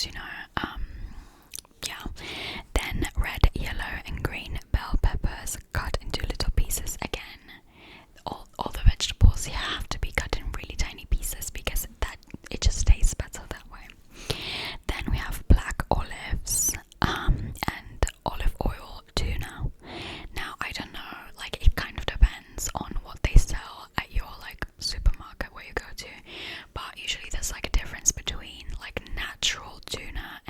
vegetables, yeah. Then red, yellow and green bell peppers cut into little pieces again. All the vegetables have to be cut in really tiny pieces because that it just tastes better that way. Then we have black olives and olive oil tuna. Now I don't know, like it kind of depends on what they sell at your like supermarket where you go to, but usually there's like a difference between like natural tuna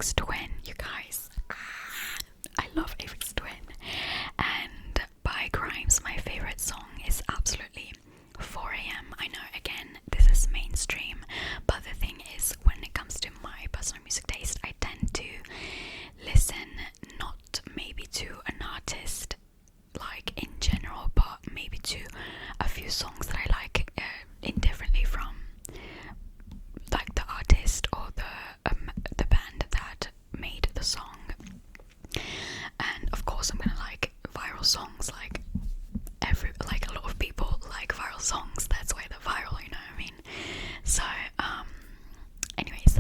Aphex Twin, you guys. I love Aphex Twin. And by Grimes, my favorite song is absolutely 4 a.m. I know, again, this is mainstream, but the thing is, when it comes to my personal music taste, I tend to listen not maybe to an artist like in general, but maybe to a few songs that I like indifferently from like the artist or the band that made the song. And of course I'm gonna like viral songs, like a lot of people like viral songs, that's why they're viral, you know what I mean? So anyways,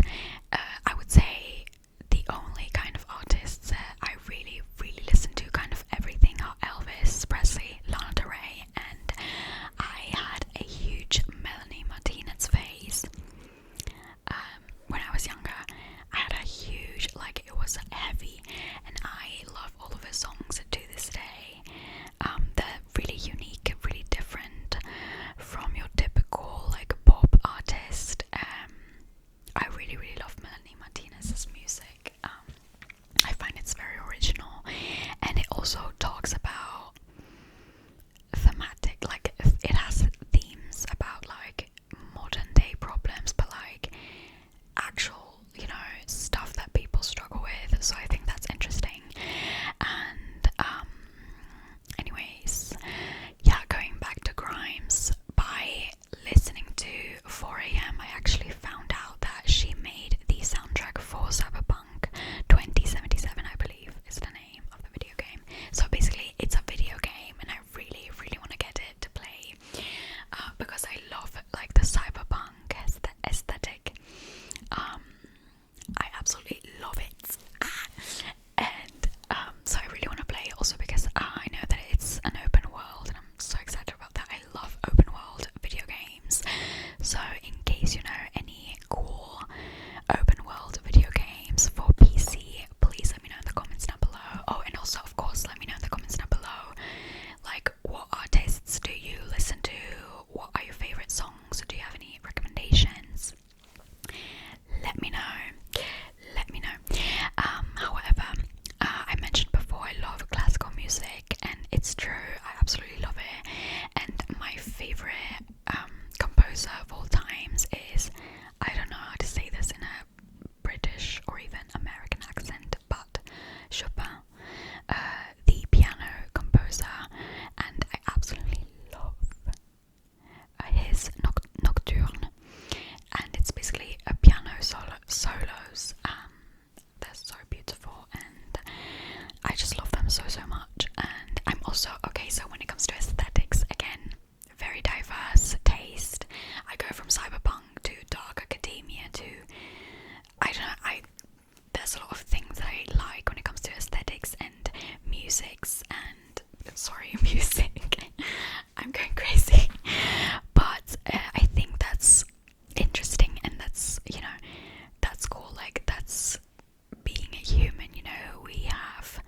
I would say the only kind of artists that I really listen to kind of everything are Elvis Presley, Lana Del Rey, and I had a huge Melanie Martinez phase. When I was younger, I had a huge, like, it was heavy, and I love all of her songs to this day. They're really unique, really different from your typical like pop artist. I really love Melanie Martinez's music. I find it's very original, and it also talks about thematic, like it has themes about like modern day problems, but like actual, you know, stuff that people struggle with. So I think that's interesting. And anyways, yeah, going back to Grimes, by listening to 4 a.m. I actually found out that she made the soundtrack for Cyberpunk 2077, I believe is the name of the video game. So basically it's a video game, and I really want to get it to play because I love like the cyberpunk aesthetic. I absolutely love it. And so I really want to play it also because I know that it's an open world, and I'm so excited about that. I love open world video games. So in case you know any cool open world video games for PC, please let me know in the comments down below. Oh, and also of course let me know in the comments down below, like, what artists do you listen to? What are your favorite songs? Do you have any recommendations? Let me know. However, I mentioned before I love classical music, and it's true, I absolutely love it. And my favorite composer of all times is, I don't know how to say this in a British or even American accent, but Chopin, the piano composer, and I absolutely love his Nocturne, and it's basically a piano solos. They're so beautiful, and I just love them so much. And I'm also, okay, so when it comes to aesthetics, again, very diverse taste. I go from cyberpunk to dark academia to, I don't know, there's a lot of things that I like when it comes to aesthetics and music. I'm going crazy. But I think that's interesting, and that's, you know, that's cool. Like, that's being a human, you know, we have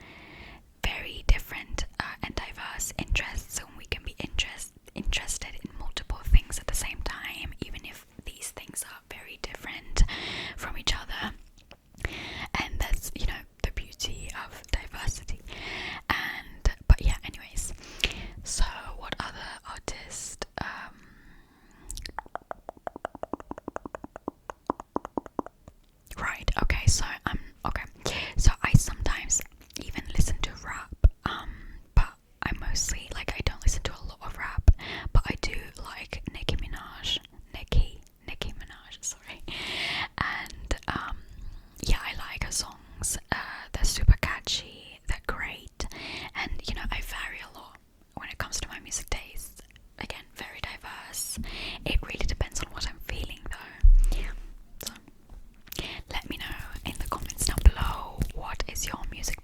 very different and diverse interests, and we can be interested in multiple things at the same time, even if these things are very different from each other. And that's, you know, the beauty of diversity. And but yeah, anyways, so what other artist? Right, okay, so so I sometimes even listen to rap, but I mostly, like, I don't listen to a lot of rap, but I do like Nicki Minaj, sorry. And yeah, I like her songs. They're super catchy, they're great, and you know, I vary a lot when it comes to my music taste. Again, very diverse. It really depends on what I'm feeling though. So let me know in the comments down below, what is your music